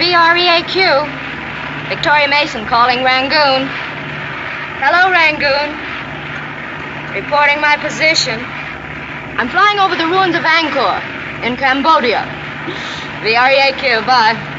VREAQ. Victoria Mason calling Rangoon. Hello, Rangoon. Reporting my position. I'm flying over the ruins of Angkor in Cambodia. VREAQ, bye.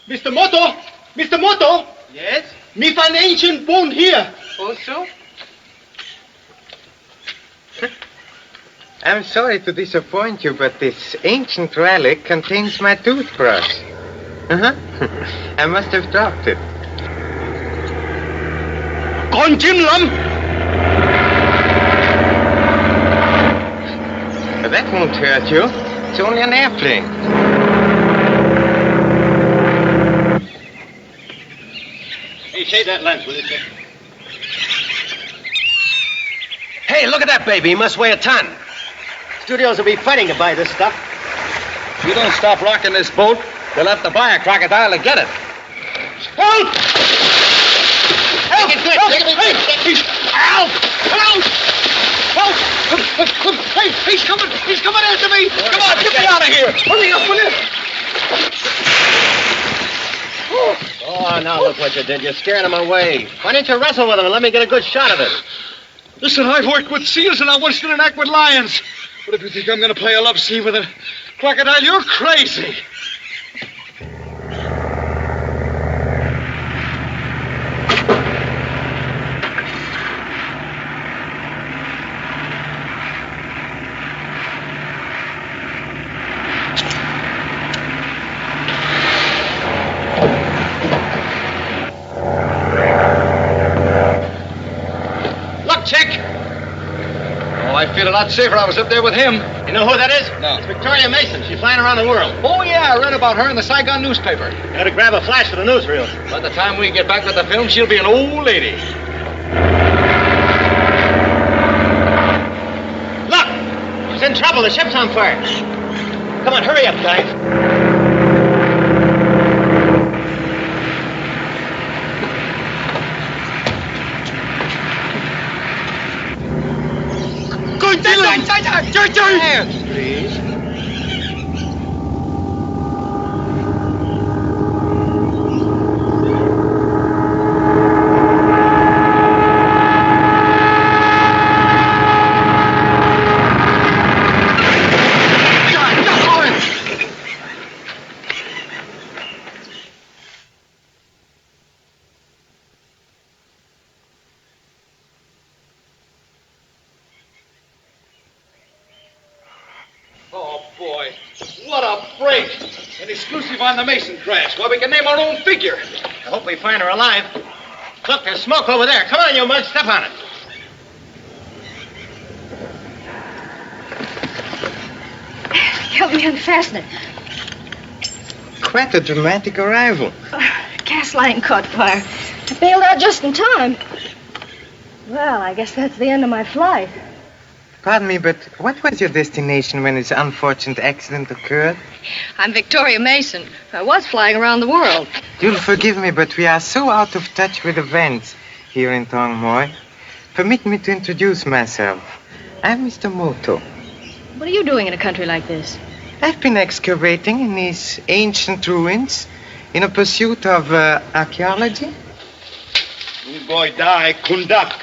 Mr. Moto! Mr. Moto! Yes? Me find ancient bone here. Also? I'm sorry to disappoint you, but this ancient relic contains my toothbrush. I must have dropped it. Con chim lắm! But that won't hurt you. It's only an airplane. Hey, shade that lens, will you, sir? Hey, look at that baby. He must weigh a ton. Studios will be fighting to buy this stuff. If you don't stop rocking this boat, they'll have to buy a crocodile to get it. Help! Help! Take it good. Help! Take it good. Help! Help! Help! Hey, he's coming! He's coming after me! Come on, get me out of here! Hurry up, will you? Oh, now look what you did. You're scaring him away. Why didn't you wrestle with him and let me get a good shot of it? Listen, I've worked with seals and I once did an act with lions. But if you think I'm going to play a love scene with a crocodile, you're crazy. I feel a lot safer. I was up there with him. You know who that is? No. It's Victoria Mason. She's flying around the world. Oh, yeah, I read about her in the Saigon newspaper. You gotta grab a flash for the newsreel. By the time we get back with the film, she'll be an old lady. Look! She's in trouble. The ship's on fire. Come on, hurry up, guys. Hands, please. Oh, boy. What a break. An exclusive on the Mason crash. Well, we can name our own figure. I hope we find her alive. Look, there's smoke over there. Come on, you mug. Step on it. Help me unfasten it. Quite a dramatic arrival. Gas line caught fire. I bailed out just in time. Well, I guess that's the end of my flight. Pardon me, but what was your destination when this unfortunate accident occurred? I'm Victoria Mason. I was flying around the world. You'll forgive me, but we are so out of touch with events here in Tong Moi. Permit me to introduce myself. I'm Mr. Moto. What are you doing in a country like this? I've been excavating in these ancient ruins in a pursuit of archaeology. Good boy die, Kundak.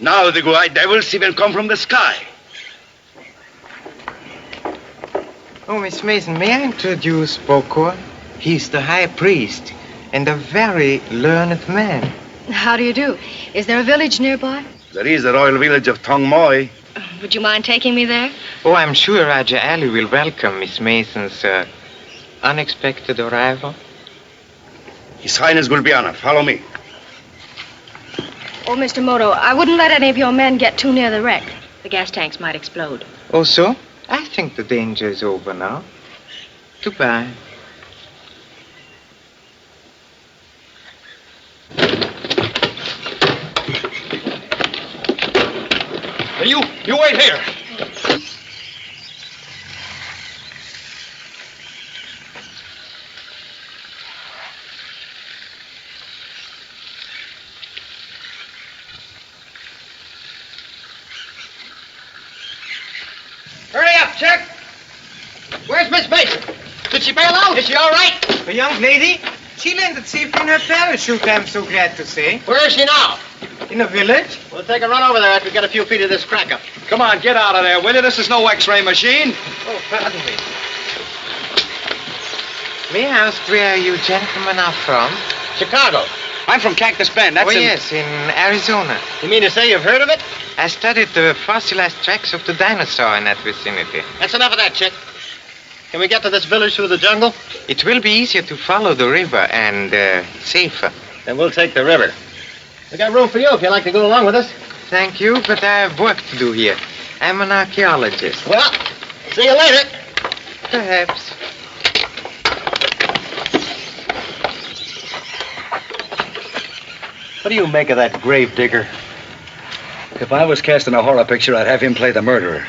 Now the white devils even come from the sky. Oh, Miss Mason, may I introduce Bokor? He's the high priest and a very learned man. How do you do? Is there a village nearby? There is the royal village of Tong Moi. Would you mind taking me there? Oh, I'm sure Raja Ali will welcome Miss Mason's unexpected arrival. His Highness will be honored. Follow me. Oh, Mr. Moto, I wouldn't let any of your men get too near the wreck. The gas tanks might explode. Oh, so? I think the danger is over now. Goodbye. You wait here. Hurry up, Chick. Where's Miss Mason? Did she bail out? Is she all right? The young lady, she landed safe in her parachute, I'm so glad to say. Where is she now? In a village. We'll take a run over there after we get a few feet of this crack up. Come on, get out of there, will you? This is no X-ray machine. Oh, pardon me. May I ask where you gentlemen are from? Chicago. I'm from Cactus Bend. That's Yes, in Arizona. You mean to say you've heard of it? I studied the fossilized tracks of the dinosaur in that vicinity. That's enough of that, Chick. Can we get to this village through the jungle? It will be easier to follow the river and safer. Then we'll take the river. We got room for you if you'd like to go along with us. Thank you, but I have work to do here. I'm an archaeologist. Well, see you later. Perhaps. What do you make of that grave digger? If I was casting a horror picture, I'd have him play the murderer.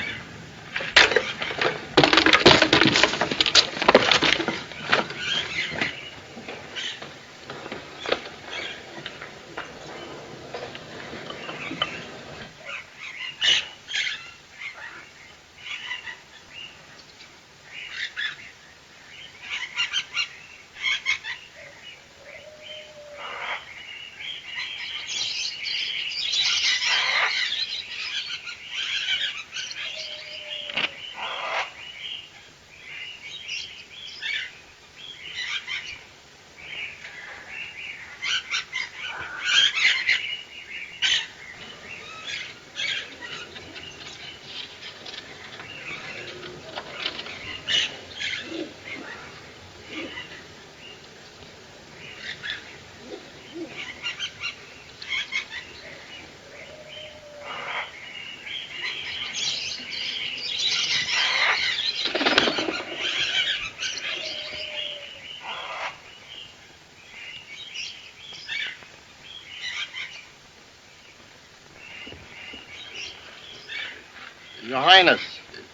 Your Highness,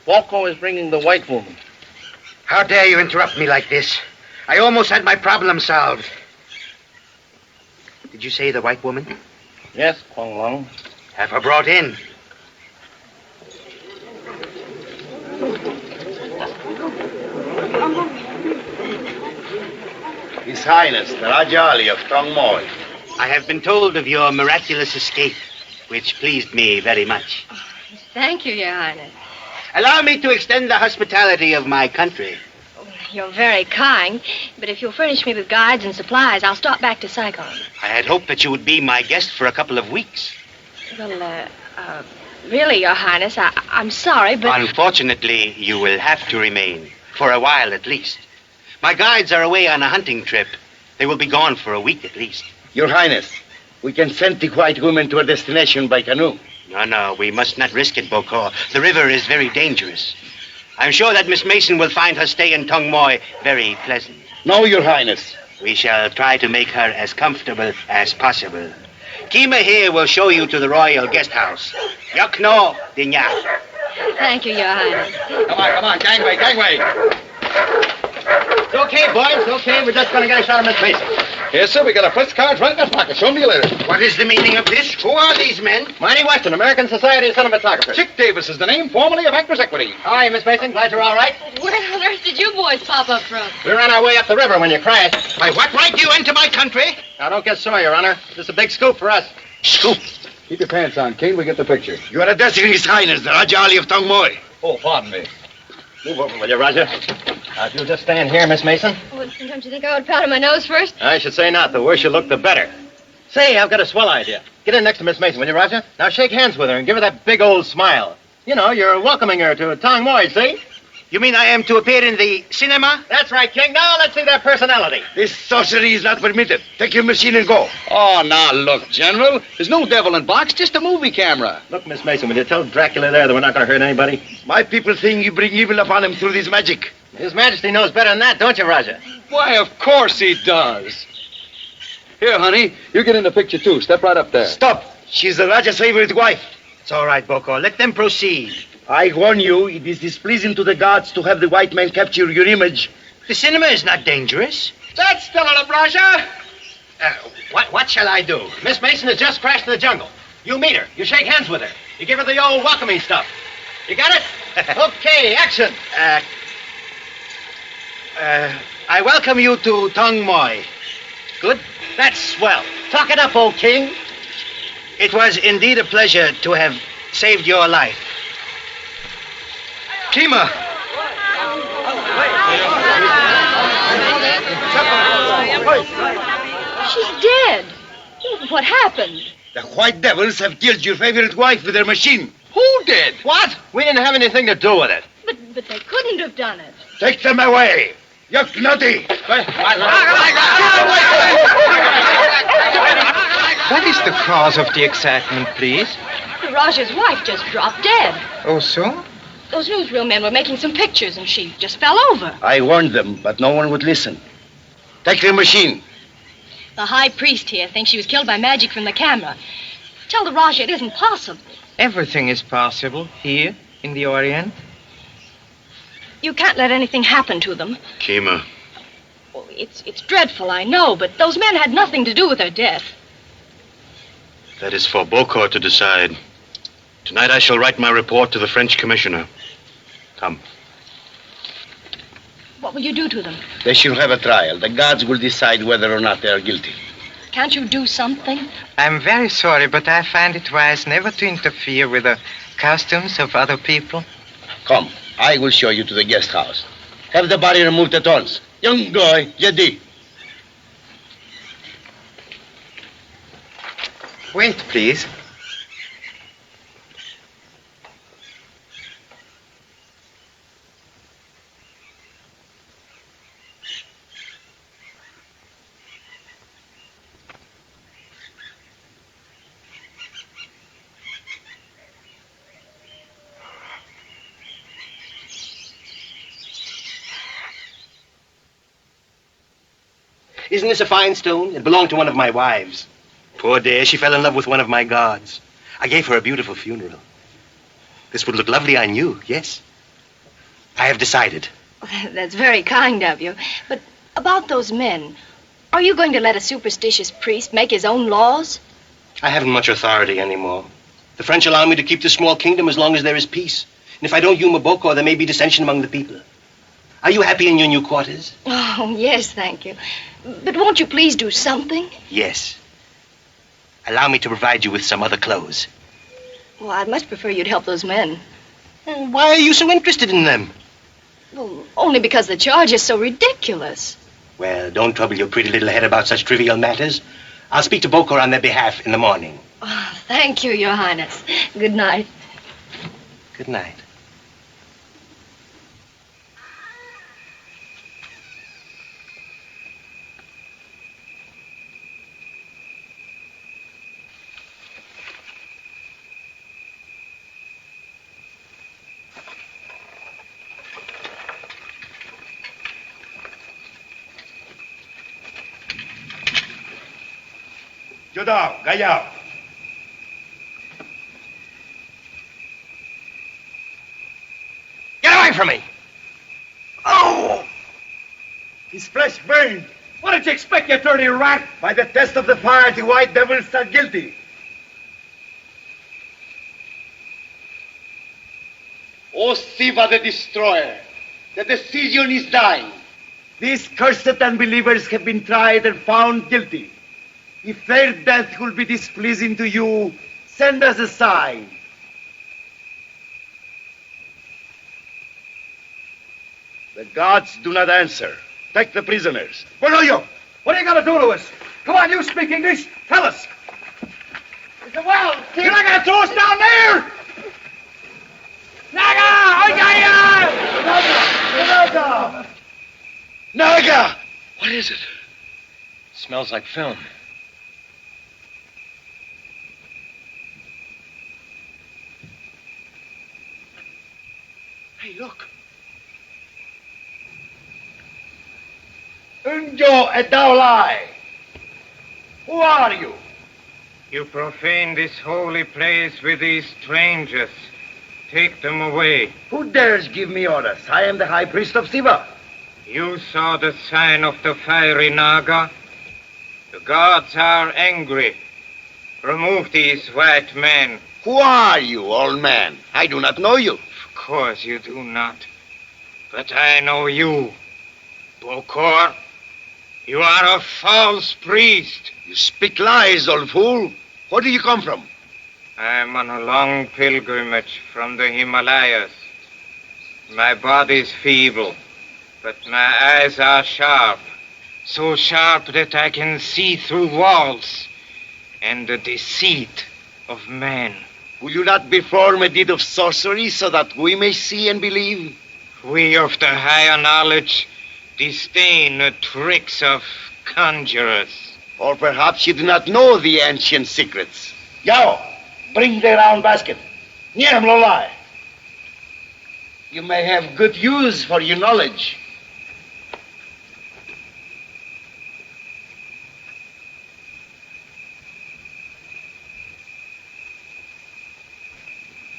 Walco is bringing the white woman. How dare you interrupt me like this? I almost had my problem solved. Did you say the white woman? Yes, Kwong Long. Have her brought in. His Highness, the Rajali of Tong Moi. I have been told of your miraculous escape, which pleased me very much. Thank you, Your Highness. Allow me to extend the hospitality of my country. You're very kind, but if you'll furnish me with guides and supplies, I'll stop back to Saigon. I had hoped that you would be my guest for a couple of weeks. Well, really, Your Highness, I'm sorry, but... Unfortunately, you will have to remain, for a while at least. My guides are away on a hunting trip. They will be gone for a week at least. Your Highness, we can send the white woman to her destination by canoe. No, we must not risk it, Bokor. The river is very dangerous. I'm sure that Miss Mason will find her stay in Tong Moi very pleasant. No, Your Highness. We shall try to make her as comfortable as possible. Kima here will show you to the royal guest house. Yakno Dinya. Thank you, Your Highness. Come on, gangway. It's okay, boys, it's okay. We're just going to get a shot of Miss Mason. Yes, sir, we got our first cards right in our pocket. Show me later. What is the meaning of this? Who are these men? Mighty Western, American Society of Cinematographers. Chick Davis is the name, formerly of Actors Equity. How are you, Miss Mason? Glad you're all right. Where on earth did you boys pop up from? We ran our way up the river when you crashed. By what right do you enter my country? Now, don't get sore, Your Honor. This is a big scoop for us. Scoop. Keep your pants on, King. We get the picture. You are addressing His Highness, the Rajali of Tong Moi. Oh, pardon me. Move over, will you, Roger? If you'll just stand here, Miss Mason. Oh, don't you think I would powder my nose first? I should say not. The worse you look, the better. Say, I've got a swell idea. Get in next to Miss Mason, will you, Roger? Now shake hands with her and give her that big old smile. You know, you're welcoming her to Tong Moi, see? You mean I am to appear in the cinema? That's right, King. Now let's see that personality. This sorcery is not permitted. Take your machine and go. Oh, now look, General. There's no devil in box, just a movie camera. Look, Miss Mason, will you tell Dracula there that we're not going to hurt anybody? My people think you bring evil upon him through this magic. His Majesty knows better than that, don't you, Roger? Why, of course he does. Here, honey, you get in the picture, too. Step right up there. Stop. She's the Raja's favorite wife. It's all right, Boko. Let them proceed. I warn you, it is displeasing to the gods to have the white man capture your image. The cinema is not dangerous. That's still on a brusher. What shall I do? Miss Mason has just crashed in the jungle. You meet her. You shake hands with her. You give her the old welcoming stuff. You got it? Okay, action. I welcome you to Tong Moi. Good? That's swell. Talk it up, old king. It was indeed a pleasure to have saved your life. Kima! She's dead. What happened? The white devils have killed your favorite wife with their machine. Who did? What? We didn't have anything to do with it. But they couldn't have done it. Take them away. You naughty. What is the cause of the excitement, please? The Raja's wife just dropped dead. Oh, so? Those newsreel men were making some pictures and she just fell over. I warned them, but no one would listen. Take the machine. The high priest here thinks she was killed by magic from the camera. Tell the Raja it isn't possible. Everything is possible here in the Orient. You can't let anything happen to them. Kima. Well, it's dreadful, I know, but those men had nothing to do with her death. That is for Boko to decide. Tonight I shall write my report to the French commissioner. Come. What will you do to them? They shall have a trial. The gods will decide whether or not they are guilty. Can't you do something? I'm very sorry, but I find it wise never to interfere with the customs of other people. Come, I will show you to the guest house. Have the body removed at once. Young guy, Yedi. Wait, please. Isn't this a fine stone? It belonged to one of my wives. Poor dear, she fell in love with one of my gods. I gave her a beautiful funeral. This would look lovely on you, yes? I have decided. That's very kind of you. But about those men, are you going to let a superstitious priest make his own laws? I haven't much authority anymore. The French allow me to keep this small kingdom as long as there is peace. And if I don't humor Boko, there may be dissension among the people. Are you happy in your new quarters? Oh, yes, thank you. But won't you please do something? Yes. Allow me to provide you with some other clothes. Well, I'd much prefer you'd help those men. Why are you so interested in them? Well, only because the charge is so ridiculous. Well, don't trouble your pretty little head about such trivial matters. I'll speak to Boko on their behalf in the morning. Oh, thank you, Your Highness. Good night. Good night. Jodao, Gayao. Get away from me! Oh! His flesh burned. What did you expect, you dirty rat? By the test of the fire, the white devils are guilty. O Siva the Destroyer, the decision is thine. These cursed unbelievers have been tried and found guilty. If their death will be displeasing to you, send us a sign. The gods do not answer. Take the prisoners. Bernillo, what are you going to do to us? Come on, you speak English. Tell us. Well, you're not going to throw us down there! Naga! Naga! Naga! What is it? Smells like film. Hey, look. Unjo et Daolai. Who are you? You profane this holy place with these strangers. Take them away. Who dares give me orders? I am the high priest of Siva. You saw the sign of the fiery Naga? The gods are angry. Remove these white men. Who are you, old man? I do not know you. Of course you do not. But I know you. Bokor, you are a false priest. You speak lies, old fool. Where do you come from? I'm on a long pilgrimage from the Himalayas. My body's feeble, but my eyes are sharp. So sharp that I can see through walls and the deceit of man. Will you not perform a deed of sorcery so that we may see and believe? We of the higher knowledge disdain the tricks of conjurers. Or perhaps you do not know the ancient secrets. Yao, bring the round basket. Niam lo lie. You may have good use for your knowledge.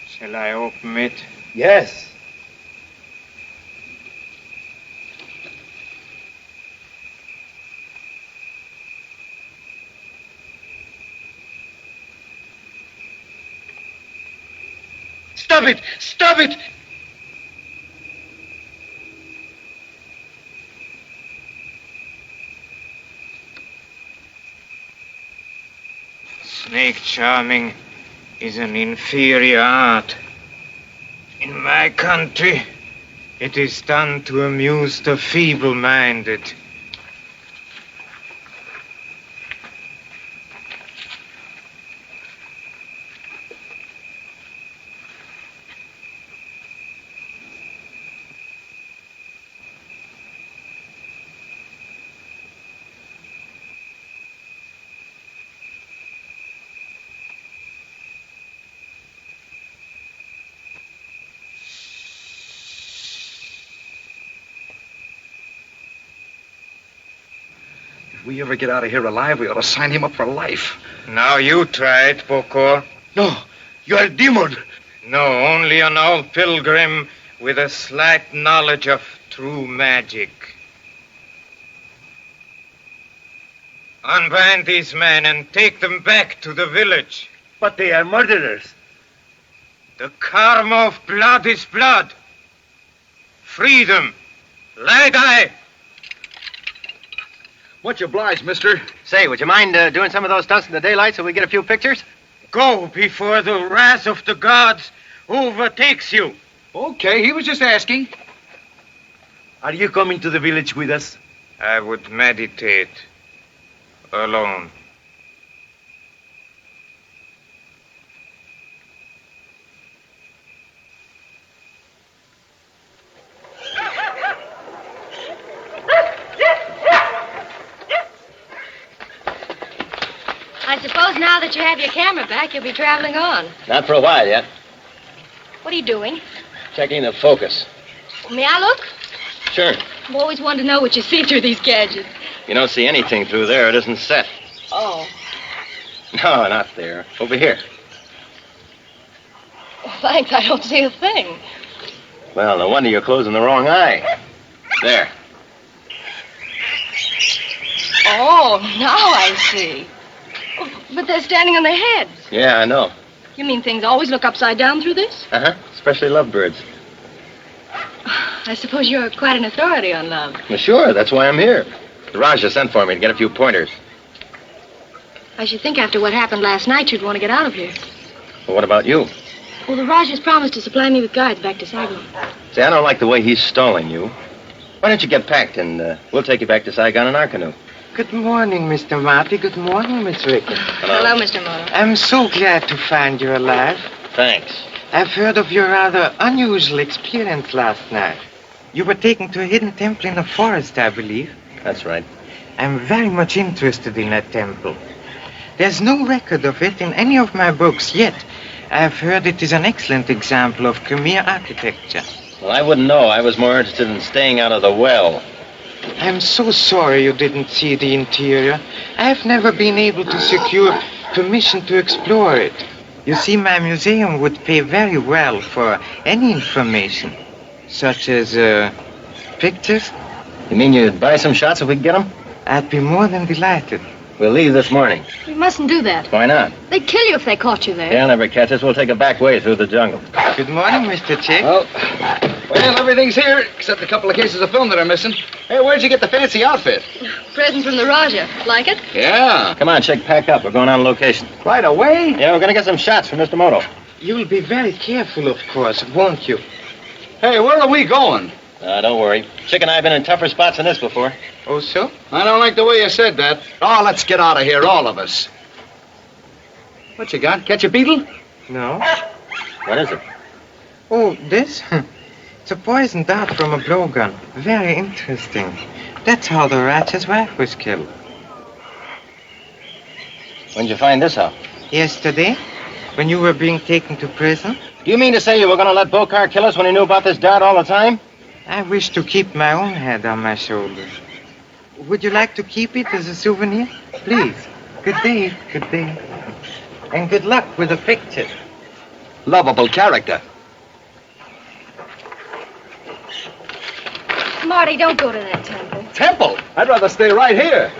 Shall I open it? Yes. Stop it! Stop it! Snake charming is an inferior art. In my country, it is done to amuse the feeble-minded. If we ever get out of here alive, we ought to sign him up for life. Now you try it, Bokor. No, you are a demon. No, only an old pilgrim with a slight knowledge of true magic. Unbind these men and take them back to the village. But they are murderers. The karma of blood is blood. Freedom. Lie die. Much obliged, mister. Say, would you mind doing some of those stunts in the daylight so we get a few pictures? Go before the wrath of the gods overtakes you. Okay, he was just asking. Are you coming to the village with us? I would meditate alone. I suppose now that you have your camera back, you'll be traveling on. Not for a while yet. What are you doing? Checking the focus. May I look? Sure. I've always wanted to know what you see through these gadgets. You don't see anything through there. It isn't set. Oh. No, not there. Over here. Well, thanks, I don't see a thing. Well, no wonder you're closing the wrong eye. There. Oh, now I see. Oh, but they're standing on their heads. Yeah, I know. You mean things always look upside down through this? Uh-huh. Especially lovebirds. I suppose you're quite an authority on love. Well, sure. That's why I'm here. The Raja sent for me to get a few pointers. I should think after what happened last night, you'd want to get out of here. Well, what about you? Well, the Rajah's promised to supply me with guides back to Saigon. See, I don't like the way he's stalling you. Why don't you get packed and we'll take you back to Saigon in our canoe? Good morning, Mr. Marty. Good morning, Miss Rickon. Hello, Mr. Moto. I'm so glad to find you alive. Thanks. I've heard of your rather unusual experience last night. You were taken to a hidden temple in the forest, I believe. That's right. I'm very much interested in that temple. There's no record of it in any of my books yet. I've heard it is an excellent example of Khmer architecture. Well, I wouldn't know. I was more interested in staying out of the well. I'm so sorry you didn't see the interior. I've never been able to secure... permission to explore it. You see, my museum would pay very well for any information, such as pictures. You mean you'd buy some shots if we can get them? I'd be more than delighted. We'll leave this morning. You mustn't do that. Why not? They'd kill you if they caught you there. They'll never catch us. We'll take a back way through the jungle. Good morning, Mr. Chick. Well, everything's here except a couple of cases of film that are missing. Hey, where'd you get the fancy outfit? Present from the Raja. Like it? Yeah. Come on, Chick, pack up. We're going on location. Right away? Yeah, we're going to get some shots from Mr. Moto. You'll be very careful, of course, won't you? Hey, where are we going? Don't worry. Chick and I have been in tougher spots than this before. Oh, so? I don't like the way you said that. Oh, let's get out of here, all of us. What you got? Catch a beetle? No. What is it? Oh, this? It's a poison dart from a blowgun. Very interesting. That's how the Raja's wife was killed. When'd you find this out? Yesterday, when you were being taken to prison, Do you mean to say you were going to let Bokar kill us when he knew about this dart all the time? I wish to keep my own head on my shoulders. Would you like to keep it as a souvenir? Please. Good day. Good day. And good luck with the picture. Lovable character. Marty, don't go to that temple. Temple? I'd rather stay right here.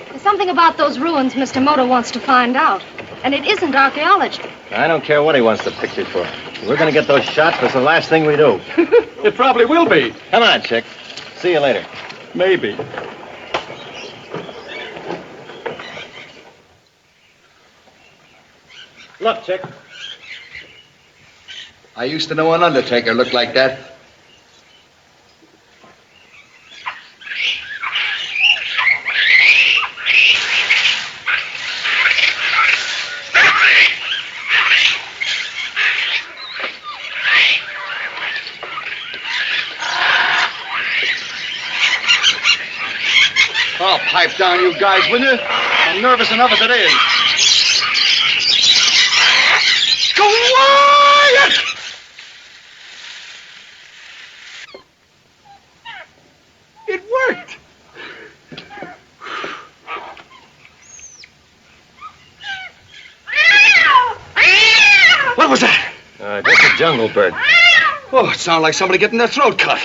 There's something about those ruins Mr. Moto wants to find out. And it isn't archaeology. I don't care what he wants the picture for. We're going to get those shots. That's the last thing we do. It probably will be. Come on, Chick. See you later. Maybe. Look, Chick. I used to know an undertaker looked like that. Oh, pipe down, you guys, will you? I'm nervous enough as it is. Quiet! It worked. What was that? Just a jungle bird. Oh, it sounded like somebody getting their throat cut.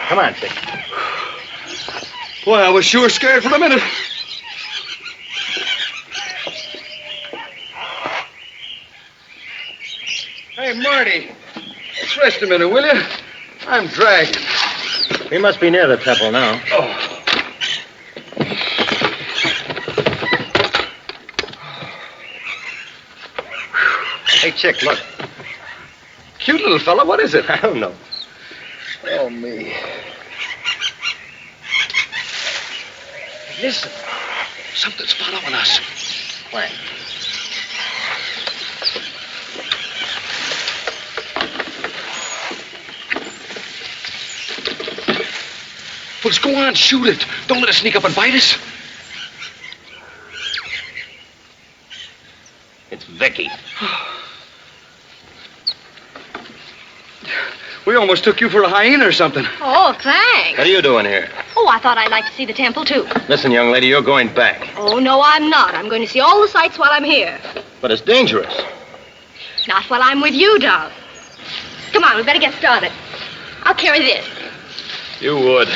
Come on, Chick. Boy, I was sure scared for a minute. Hey, Marty. Let's rest a minute, will you? I'm dragging. We must be near the temple now. Oh. Hey, Chick, look. Cute little fella. What is it? I don't know. Oh, me. Listen. Something's following us. Where? Well, let's go on. Shoot it. Don't let it sneak up and bite us. It's Vicky. We almost took you for a hyena or something. Oh, thanks. What are you doing here? Oh, I thought I'd like to see the temple, too. Listen, young lady, you're going back. Oh, no, I'm not. I'm going to see all the sights while I'm here. But it's dangerous. Not while I'm with you, darling. Come on, we better get started. I'll carry this. You would.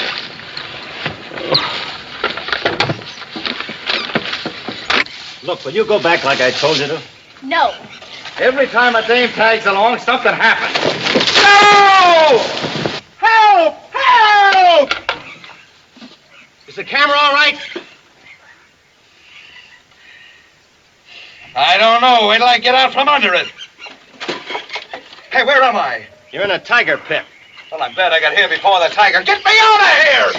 Look, will you go back like I told you to? No. Every time a dame tags along, something happens. No! Help! Help! Is the camera all right? I don't know. Wait till I get out from under it. Hey, where am I? You're in a tiger pit. Well, I'm glad I got here before the tiger. Get me out of here!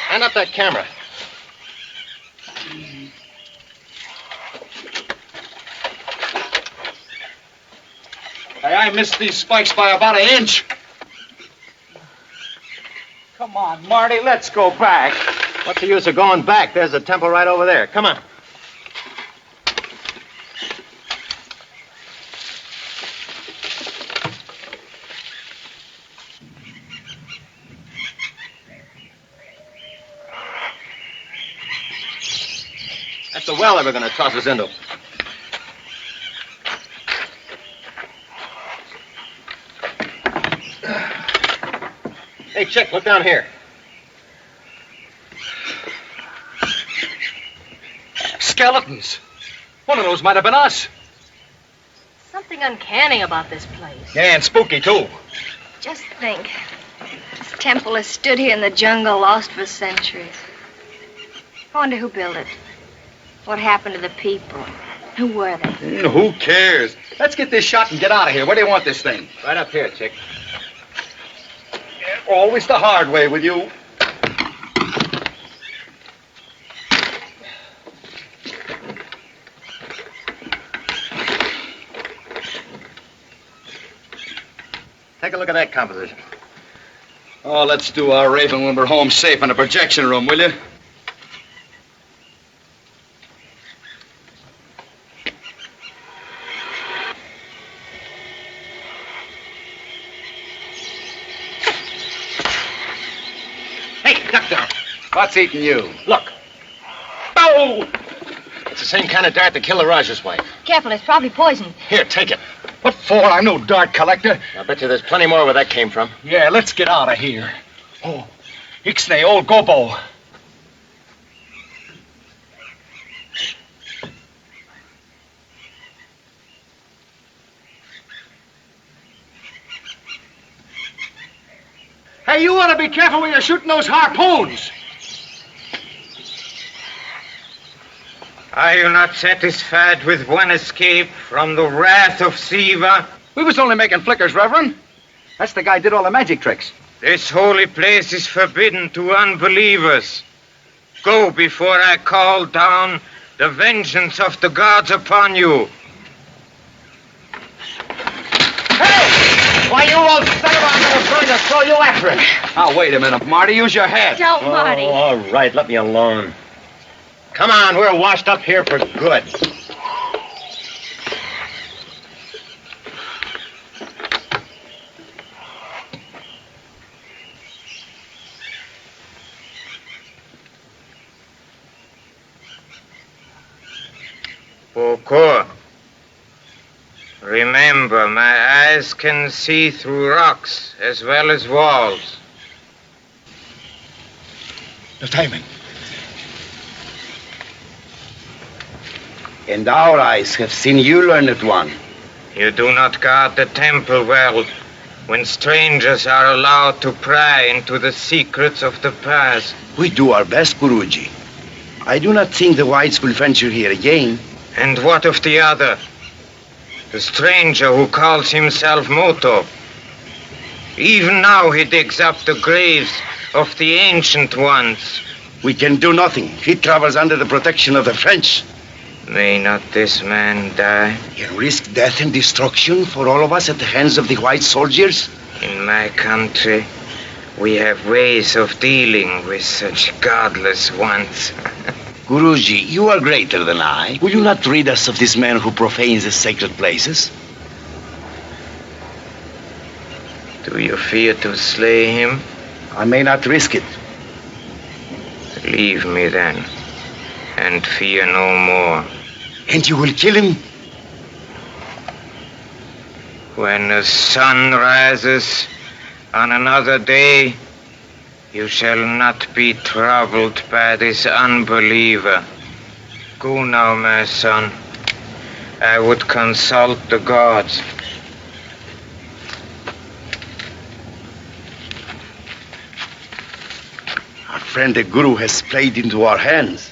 Hand up that camera. Hey, I missed these spikes by about an inch. Come on, Marty, let's go back. What's the use of going back? There's a temple right over there. Come on. well they were going to toss us into. Hey, Chick, look down here. Skeletons. One of those might have been us. Something uncanny about this place. Yeah, and spooky, too. Just think. This temple has stood here in the jungle, lost for centuries. I wonder who built it. What happened to the people? Who were they? Who cares? Let's get this shot and get out of here. Where do you want this thing? Right up here, Chick. Always the hard way with you. Take a look at that composition. Oh, let's do our raving when we're home safe in the projection room, will you? Hey, duck down. What's eating you? Look. Oh! It's the same kind of dart that killed the Rajah's wife. Careful, it's probably poisoned. Here, take it. What for? I'm no dart collector. I bet you there's plenty more where that came from. Yeah, let's get out of here. Oh, Ixnay, old Gobo. Hey, you ought to be careful when you're shooting those harpoons. Are you not satisfied with one escape from the wrath of Siva? We was only making flickers, Reverend. That's the guy who did all the magic tricks. This holy place is forbidden to unbelievers. Go before I call down the vengeance of the gods upon you. Hey! Why, you old son of a... I'm going to throw you after it. Now, wait a minute, Marty. Use your head. Don't, Marty. Oh, all right. Let me alone. Come on. We're washed up here for good. Boko. Remember, my eyes can see through rocks as well as walls. The timing. And our eyes have seen you learn it one. You do not guard the temple well when strangers are allowed to pry into the secrets of the past. We do our best, Guruji. I do not think the whites will venture here again. And what of the other? The stranger who calls himself Moto. Even now he digs up the graves of the ancient ones. We can do nothing. He travels under the protection of the French. May not this man die? He risk death and destruction for all of us at the hands of the white soldiers? In my country, we have ways of dealing with such godless ones. Guruji, you are greater than I. Will you not rid us of this man who profanes the sacred places? Do you fear to slay him? I may not risk it. Leave me then, and fear no more. And you will kill him? When the sun rises on another day, you shall not be troubled by this unbeliever. Go now, my son. I would consult the gods. Our friend the Guru has played into our hands.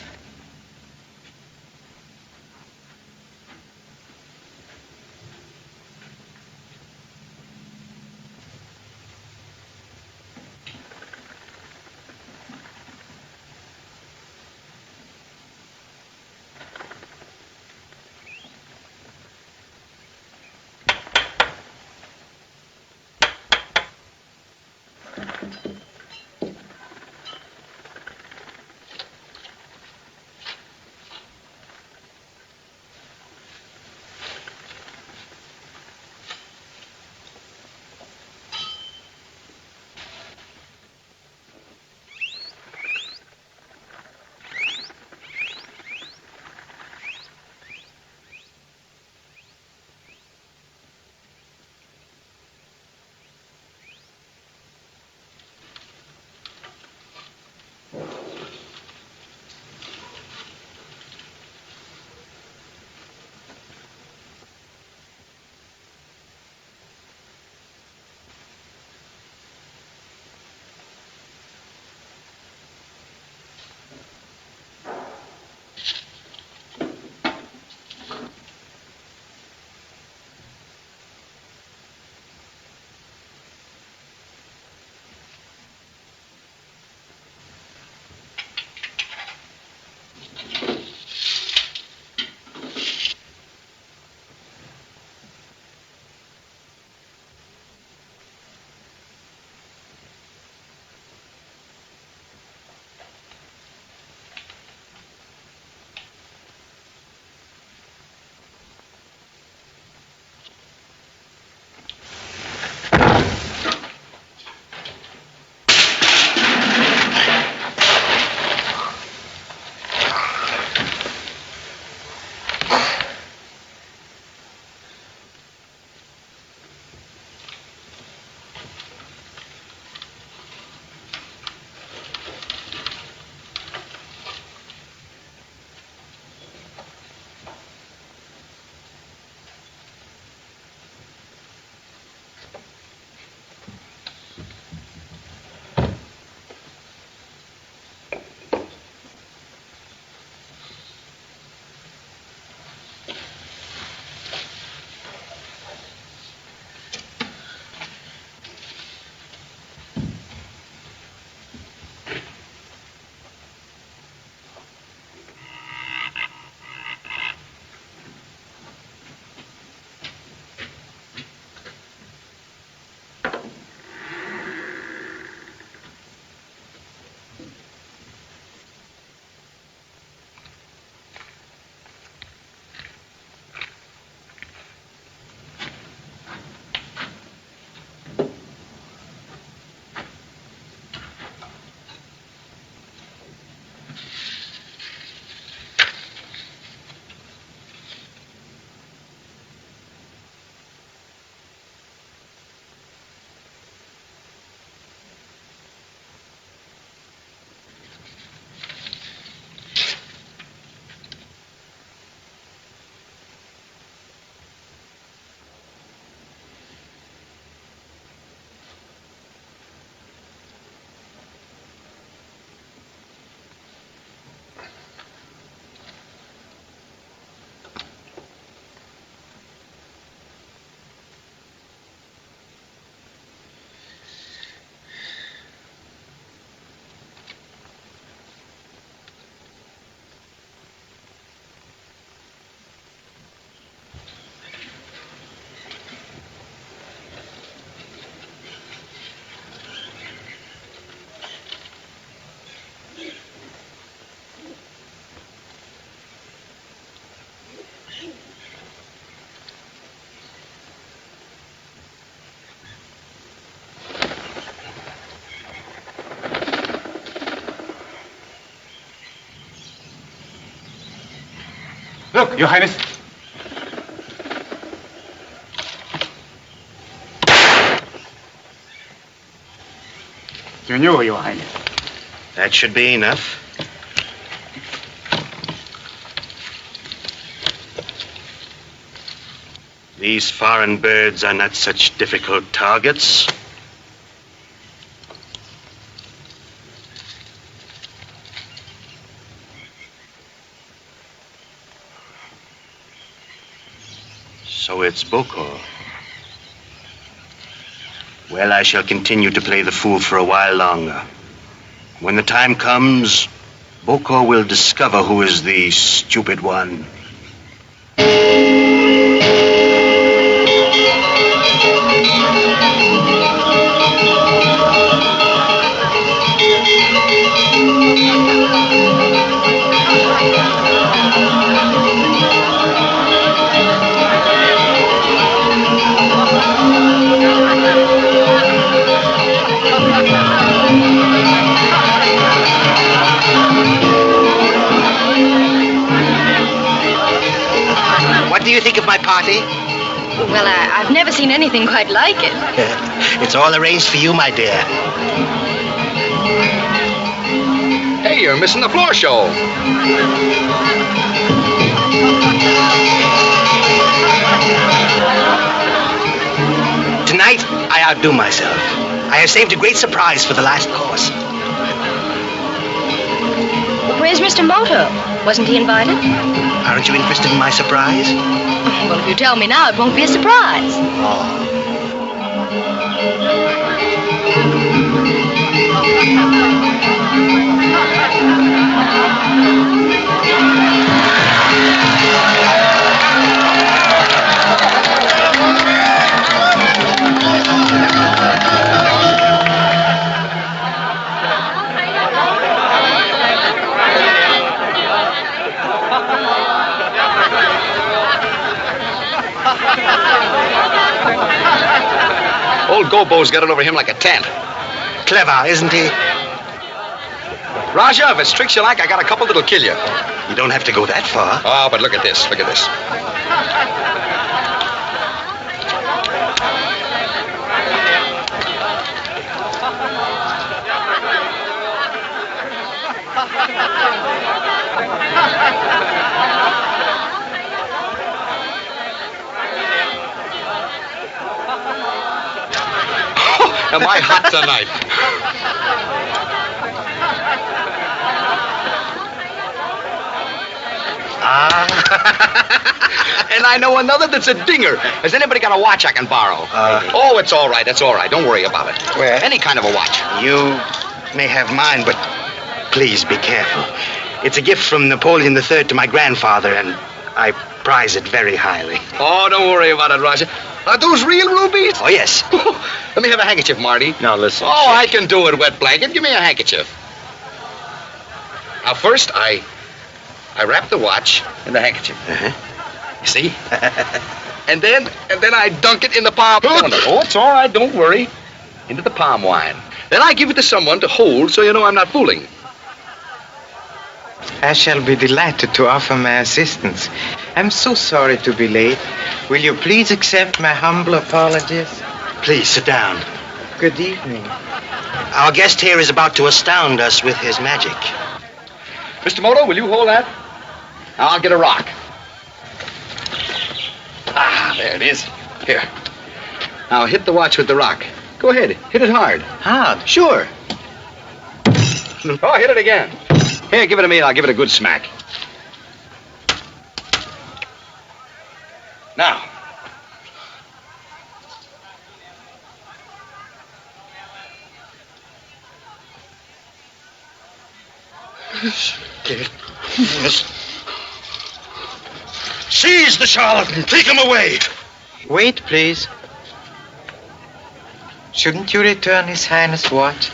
Look, Your Highness. You knew, Your Highness. That should be enough. These foreign birds are not such difficult targets. So it's Boko. Well, I shall continue to play the fool for a while longer. When the time comes, Boko will discover who is the stupid one. What do you think of my party? Well, I've never seen anything quite like it. It's all arranged for you, my dear. Hey, you're missing the floor show. Tonight, I outdo myself. I have saved a great surprise for the last course. Where's Mr. Moto? Wasn't he invited? Aren't you interested in my surprise? Well, if you tell me now, it won't be a surprise. Oh. Old Gobo's got it over him like a tent. Clever, isn't he? Raja, if it's tricks you like, I got a couple that'll kill you. You don't have to go that far. Oh, but look at this. Look at this. Am I hot tonight? And I know another that's a dinger. Has anybody got a watch I can borrow? Oh, it's all right. It's all right. Don't worry about it. Well, Any kind of a watch. you may have mine, but please be careful. It's a gift from Napoleon III to my grandfather, and I prize it very highly. Oh, don't worry about it, Roger. Are those real rubies? Oh, yes. Let me have a handkerchief, Marty. Now, listen. Oh, I can do it, wet blanket. Give me a handkerchief. Now, first, I wrap the watch in the handkerchief. You see? and then I dunk it in the palm. Oh, it's all right. Don't worry. Into the palm wine. Then I give it to someone to hold so you know I'm not fooling. I shall be delighted to offer my assistance. I'm so sorry to be late. Will you please accept my humble apologies? Please, sit down. Good evening. Our guest here is about to astound us with his magic. Mr. Moto, will you hold that? Now, I'll get a rock. Ah, there it is. Here. Now, hit the watch with the rock. Go ahead. Hit it hard. Hard? Sure. Oh, hit it again. Here, give it to me and I'll give it a good smack. Now. Seize the charlatan. Take him away. Wait, please. Shouldn't you return His Highness' watch?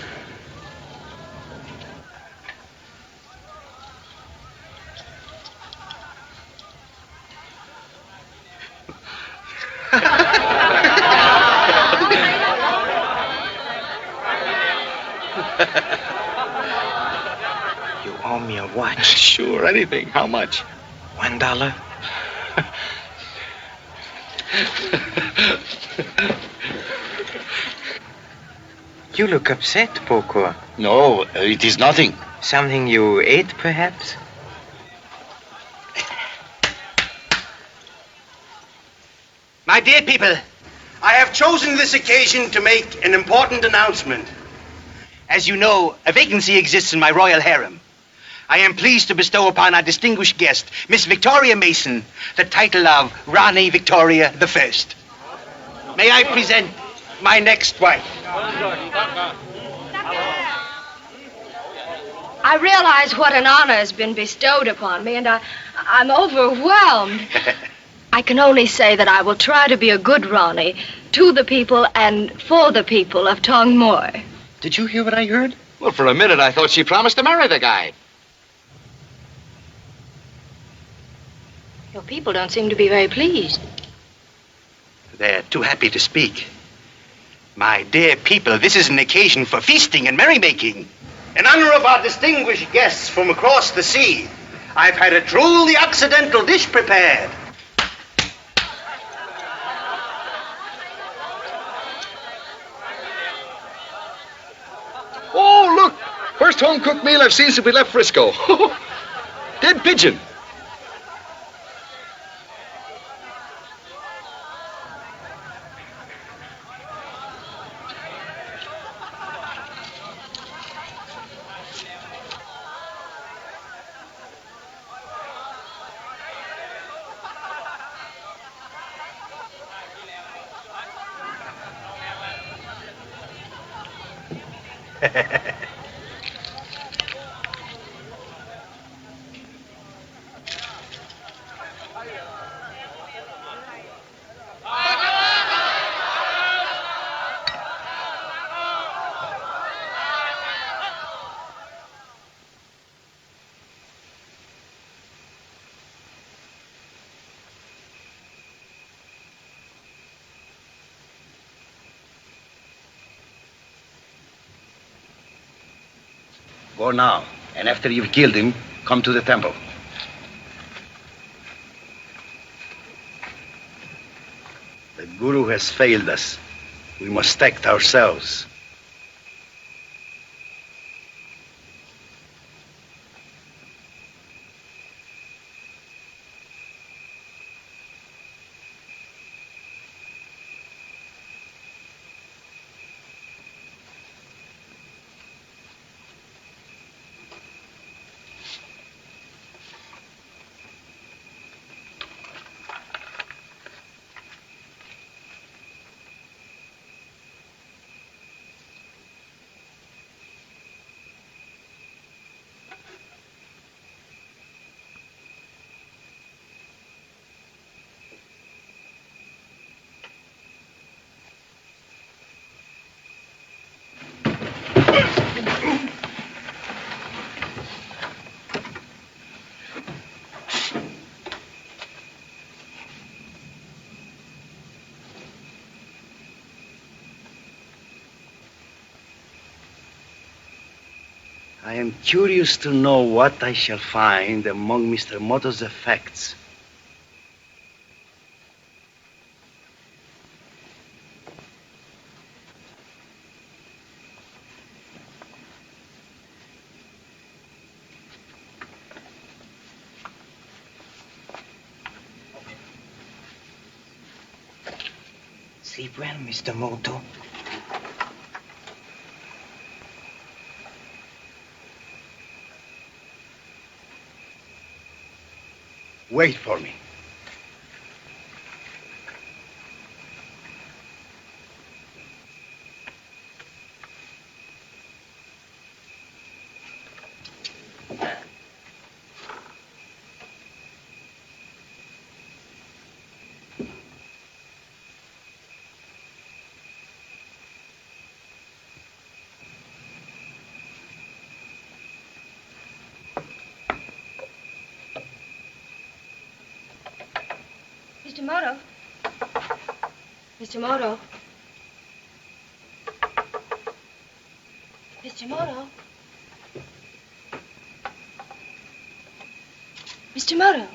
You owe me a watch. Sure, anything. How much? $1. You look upset, Poco. No, it is nothing. Something you ate, perhaps? My dear people, I have chosen this occasion to make an important announcement. As you know, a vacancy exists in my royal harem. I am pleased to bestow upon our distinguished guest, Miss Victoria Mason, the title of Rani Victoria I. May I present my next wife? I realize what an honor has been bestowed upon me, and I'm overwhelmed. I can only say that I will try to be a good Ronnie to the people and for the people of Tongmoy. Did you hear what I heard? Well, for a minute, I thought she promised to marry the guy. Your people don't seem to be very pleased. They're too happy to speak. My dear people, this is an occasion for feasting and merrymaking. In honor of our distinguished guests from across the sea, I've had a truly occidental dish prepared. Oh, look! First home-cooked meal I've seen since we left Frisco. Dead pigeon. Go now, and after you've killed him, come to the temple. The Guru has failed us. We must act ourselves. I am curious to know what I shall find among Mr. Moto's effects. Sleep well, Mr. Moto. Wait for me. Mr. Moto. Mr. Moto. Mr. Moto. Mr. Moto.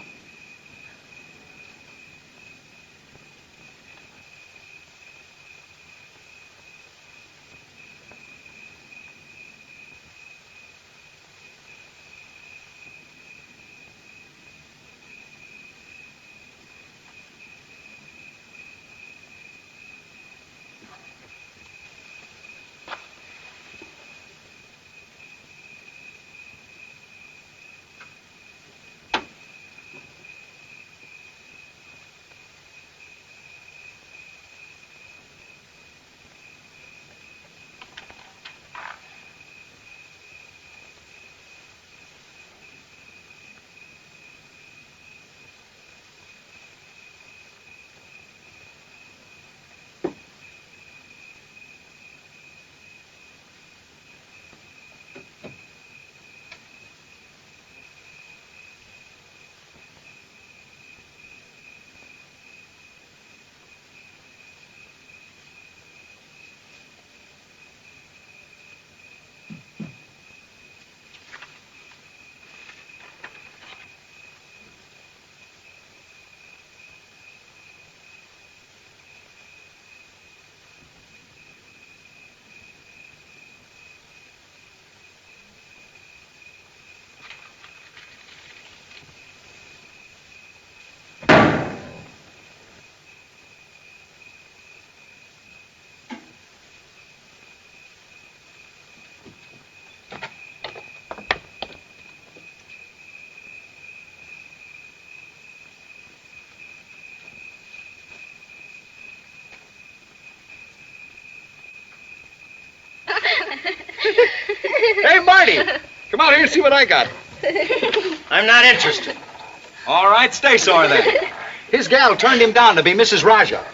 Hey, come out here and see what I got. I'm not interested. All right, stay sore then. His gal turned him down to be Mrs. Raja.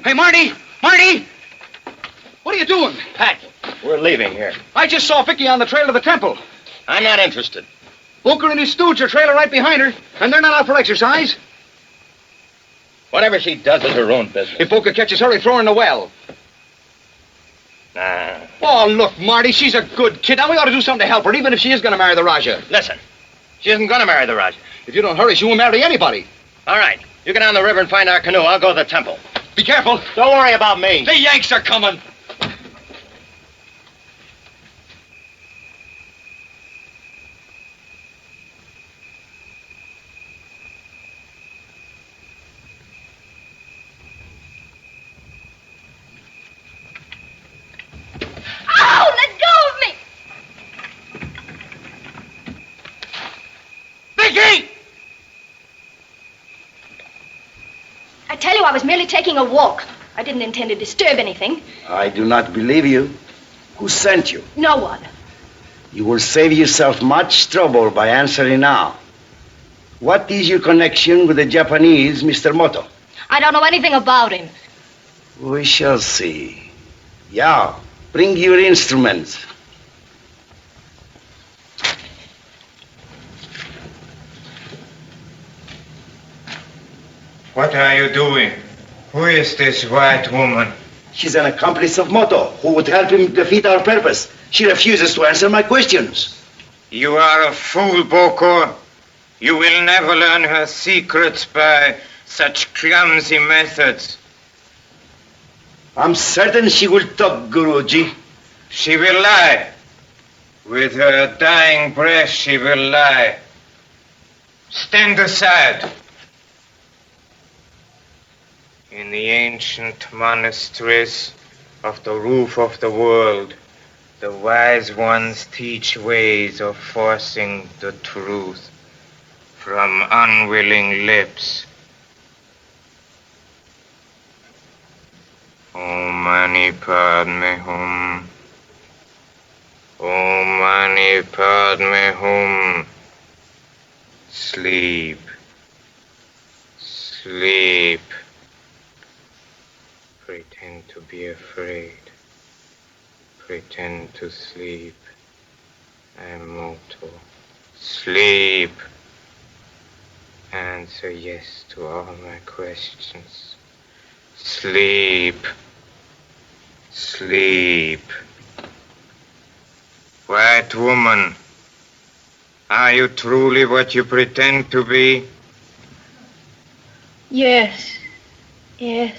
Hey, Marty! Marty! What are you doing? Packing. We're leaving here. I just saw Vicky on the trail to the temple. I'm not interested. Booker and his stooge are trailing right behind her, and they're not out for exercise. Whatever she does is her own business. If Booker catches her, he throw her in the well. Nah. Oh, look, Marty, she's a good kid. Now, we ought to do something to help her, even if she is going to marry the Raja. Listen, she isn't going to marry the Raja. If you don't hurry, she won't marry anybody. All right, you get on the river and find our canoe. I'll go to the temple. Be careful. Don't worry about me. The Yanks are coming. Ow! Let go of me! Vicky! I tell you, I was merely taking a walk. I didn't intend to disturb anything. I do not believe you. Who sent you? No one. You will save yourself much trouble by answering now. What is your connection with the Japanese, Mr. Moto? I don't know anything about him. We shall see. Yeah, bring your instruments. What are you doing? Who is this white woman? She's an accomplice of Moto, who would help him defeat our purpose. She refuses to answer my questions. You are a fool, Boko. You will never learn her secrets by such clumsy methods. I'm certain she will talk, Guruji. She will lie. With her dying breath, she will lie. Stand aside. In the ancient monasteries of the roof of the world, the wise ones teach ways of forcing the truth from unwilling lips. Om Mani Padme Hum. Om Mani Padme Hum. Sleep. Sleep. Pretend to be afraid. Pretend to sleep. I'm Moto. Sleep. Answer yes to all my questions. Sleep. Sleep. White woman, are you truly what you pretend to be? Yes. Yes.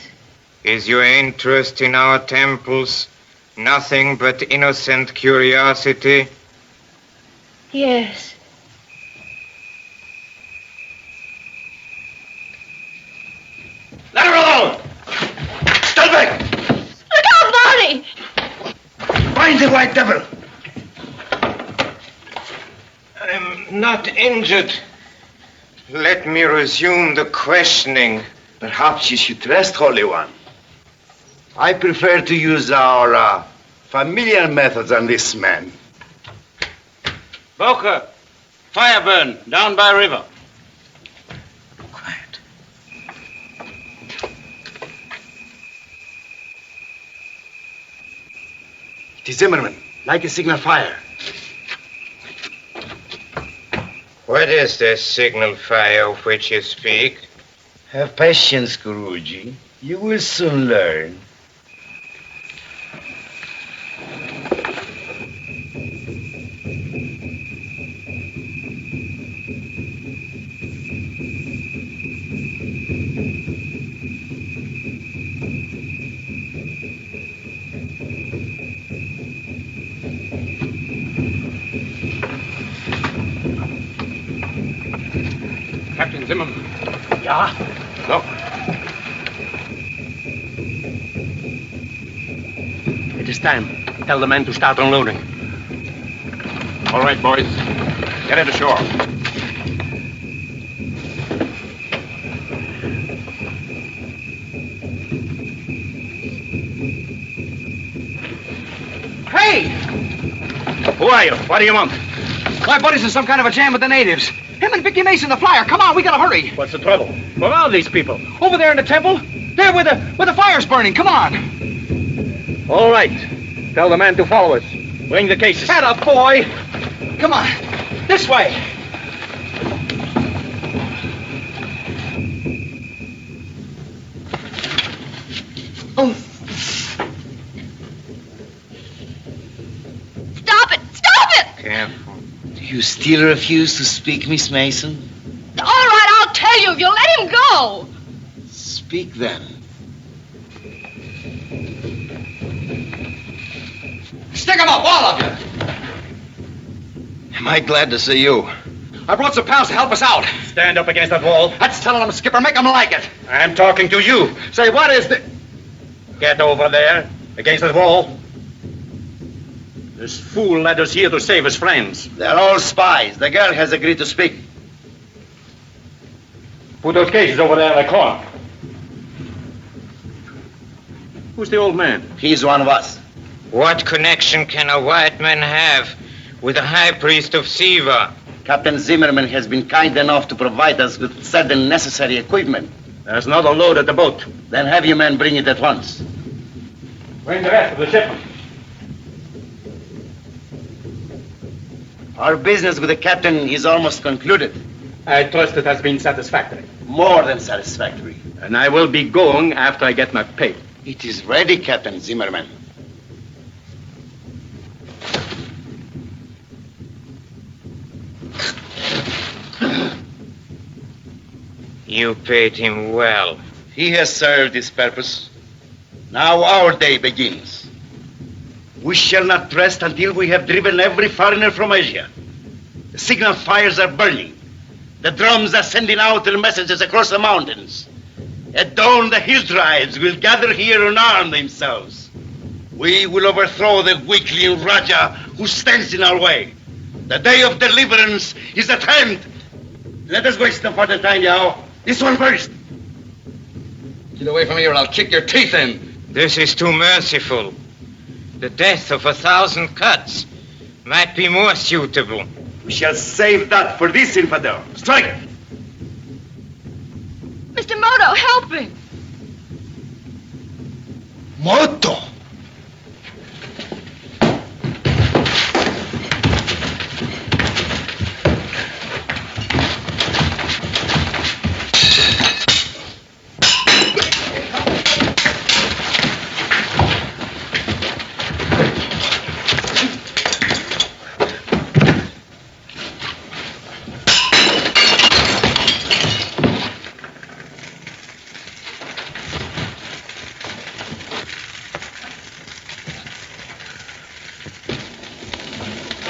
Is your interest in our temples nothing but innocent curiosity? Yes. Let her alone! Stand back! Look out, Marty! Find the white devil! I'm not injured. Let me resume the questioning. Perhaps you should rest, Holy One. I prefer to use our familiar methods on this man. Boker, fire burn down by river. Quiet. It is Zimmerman. Like a signal fire. What is this signal fire of which you speak? Have patience, Guruji. You will soon learn. Captain Zimmerman. Yeah? Look. It is time. Tell the men to start unloading. All right, boys. Get it ashore. Hey! Who are you? What do you want? My buddy's in some kind of a jam with the natives. Him and Vicky Mason, the flyer. Come on, we gotta hurry. What's the trouble? Where are these people? Over there in the temple. There where the fire's burning. Come on. All right. Tell the man to follow us. Bring the cases. Atta boy. Come on. This way. Oh. Stop it! Stop it! Careful. Do you still refuse to speak, Miss Mason? All right, I'll tell you if you'll let him go. Speak then. Stick him up, all of you. Am I glad to see you? I brought some pals to help us out. Stand up against that wall. That's telling them, Skipper. Make them like it. I'm talking to you. Say, what is the... Get over there, against that wall. This fool led us here to save his friends. They're all spies. The girl has agreed to speak. Put those cases over there in the corner. Who's the old man? He's one of us. What connection can a white man have with the high priest of Siva? Captain Zimmerman has been kind enough to provide us with certain necessary equipment. There's not a load at the boat. Then have your men bring it at once. Bring the rest of the shipment. Our business with the captain is almost concluded. I trust it has been satisfactory. More than satisfactory. And I will be going after I get my pay. It is ready, Captain Zimmerman. You paid him well. He has served his purpose. Now our day begins. We shall not rest until we have driven every foreigner from Asia. The signal fires are burning. The drums are sending out their messages across the mountains. At dawn, the hill tribes will gather here and arm themselves. We will overthrow the weakling Raja who stands in our way. The day of deliverance is at hand. Let us waste no further time, Yao. This one first. Get away from here or I'll kick your teeth in. This is too merciful. The death of 1,000 cuts might be more suitable. We shall save that for this infidel. Strike! Mr. Moto, help me. Moto!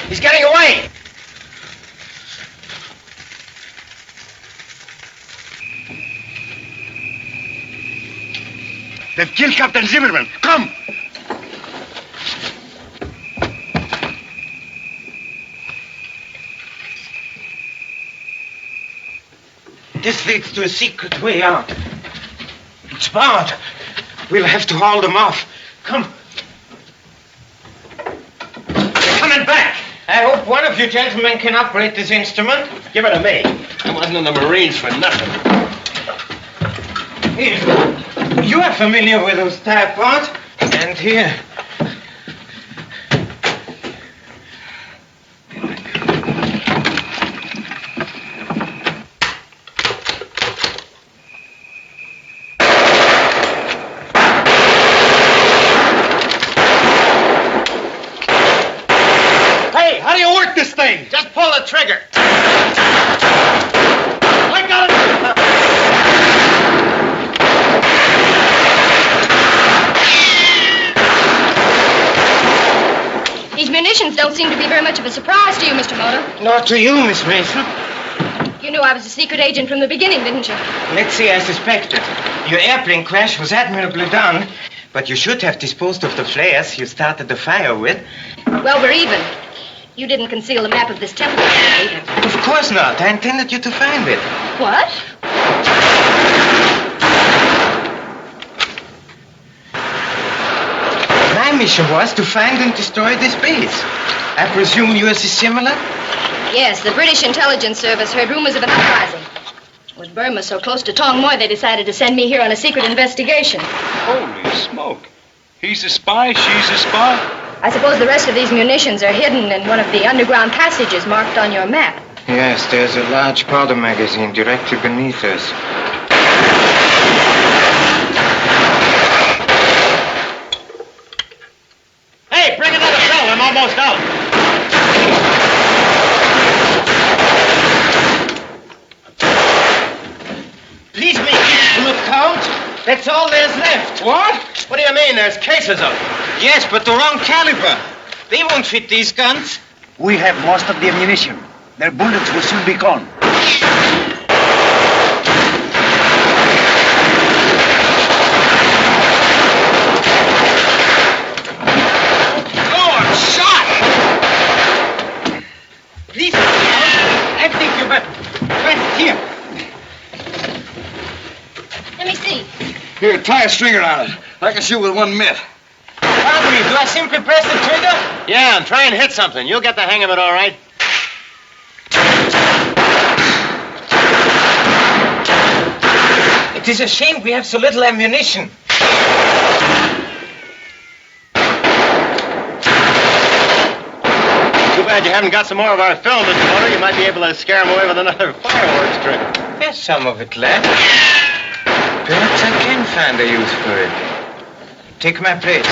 He's getting away. They've killed Captain Zimmerman. Come! This leads to a secret way out. It's barred. We'll have to haul them off. Come. They're coming back. I hope one of you gentlemen can operate this instrument. Give it to me. I wasn't in the Marines for nothing. Here. You are familiar with those type parts. And here. Hey, how do you work this thing? Just pull the trigger. I got it. These munitions don't seem to be very much of a surprise to you, Mr. Moto. Not to you, Miss Mason. You knew I was a secret agent from the beginning, didn't you? Let's say I suspected. Your airplane crash was admirably done, but you should have disposed of the flares you started the fire with. Well, we're even. You didn't conceal the map of this temple, did you? Of course not. I intended you to find it. What? My mission was to find and destroy this base. I presume yours is similar? Yes, the British intelligence service heard rumors of an uprising. With Burma so close to Tong Moi, they decided to send me here on a secret investigation. Holy smoke. He's a spy, she's a spy. I suppose the rest of these munitions are hidden in one of the underground passages marked on your map. Yes, there's a large powder magazine directly beneath us. Hey, bring another fill. I'm almost out. Please make this blood count. That's all there's left. What? What do you mean? There's cases of them. Yes, but the wrong caliber. They won't fit these guns. We have most of the ammunition. Their bullets will soon be gone. Oh, I'm shot! Please, I think you better. Right here. Let me see. Here, tie a string around it. I can shoot with one mitt. Pardon me, do I simply press the trigger? Yeah, and try and hit something. You'll get the hang of it all right. It is a shame we have so little ammunition. Too bad you haven't got some more of our film, Mr. Moto. You might be able to scare him away with another fireworks trick. There's some of it left. Perhaps I can find a use for it. Take my place.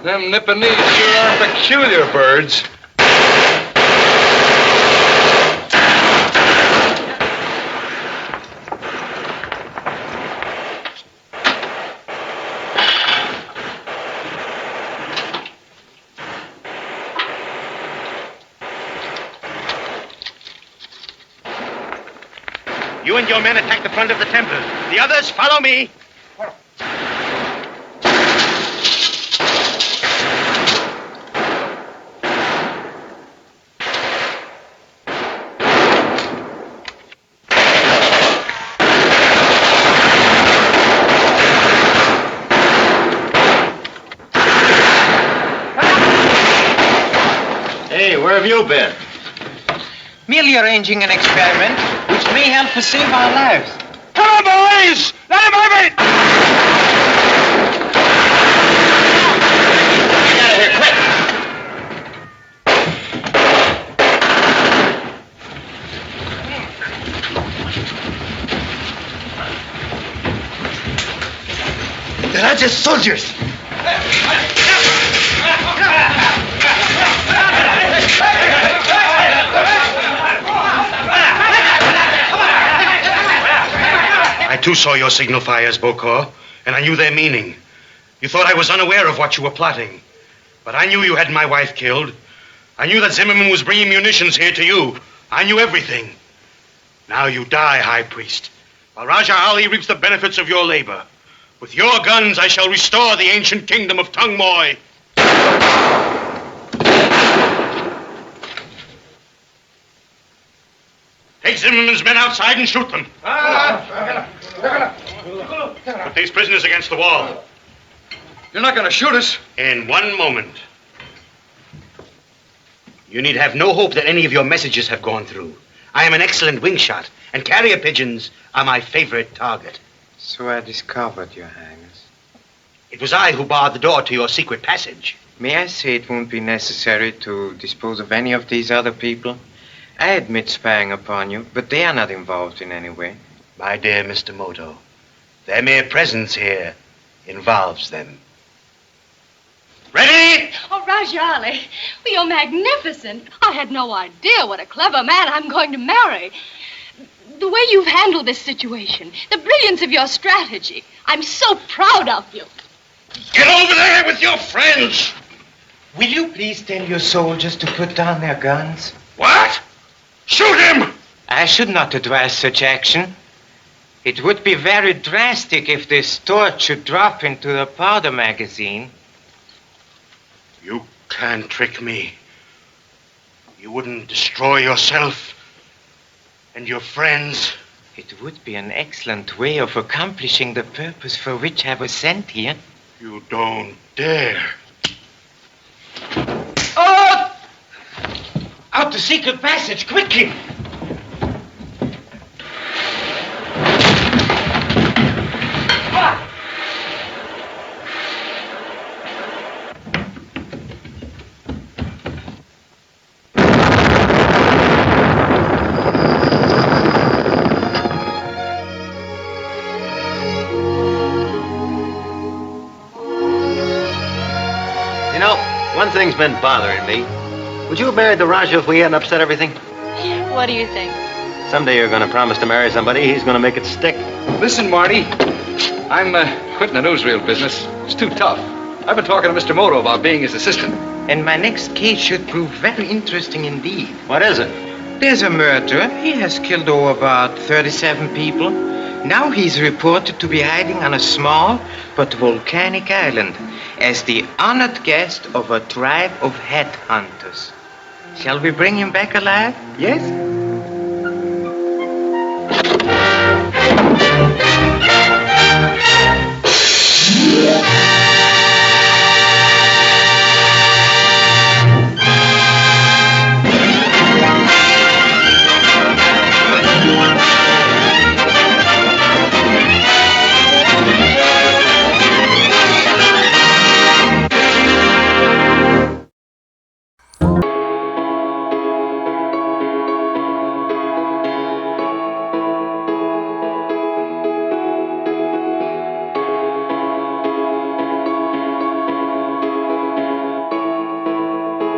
Them Nipponese sure are peculiar birds. You and your men attack the front of the temple. The others, follow me. Hey, where have you been? Merely arranging an experiment which may help us save our lives. Come on, boys! Let him have it! Get out of here, quick! The Raja's soldiers. I too saw your signal fires, Bokor, and I knew their meaning. You thought I was unaware of what you were plotting. But I knew you had my wife killed. I knew that Zimmerman was bringing munitions here to you. I knew everything. Now you die, High Priest, while Raja Ali reaps the benefits of your labor. With your guns, I shall restore the ancient kingdom of Tong Moi. Take Zimmerman's men outside and shoot them. Put these prisoners against the wall. You're not going to shoot us. In one moment. You need have no hope that any of your messages have gone through. I am an excellent wing shot, and carrier pigeons are my favorite target. So I discovered, Your Highness. It was I who barred the door to your secret passage. May I say it won't be necessary to dispose of any of these other people? I admit spying upon you, but they are not involved in any way. My dear Mr. Moto, their mere presence here involves them. Ready? Oh, Rajali, well, you're magnificent. I had no idea what a clever man I'm going to marry. The way you've handled this situation, the brilliance of your strategy, I'm so proud of you. Get over there with your friends! Will you please tell your soldiers to put down their guns? What? Shoot him! I should not advise such action. It would be very drastic if this torch should drop into the powder magazine. You can't trick me. You wouldn't destroy yourself and your friends. It would be an excellent way of accomplishing the purpose for which I was sent here. You don't dare. Oh! Out the secret passage, quickly! One thing's been bothering me. Would you have married the Raja if we hadn't upset everything? What do you think? Someday you're going to promise to marry somebody. He's going to make it stick. Listen, Marty. I'm quitting the newsreel business. It's too tough. I've been talking to Mr. Moto about being his assistant. And my next case should prove very interesting indeed. What is it? There's a murderer. He has killed about 37 people. Now he's reported to be hiding on a small but volcanic island as the honored guest of a tribe of headhunters. Shall we bring him back alive? Yes?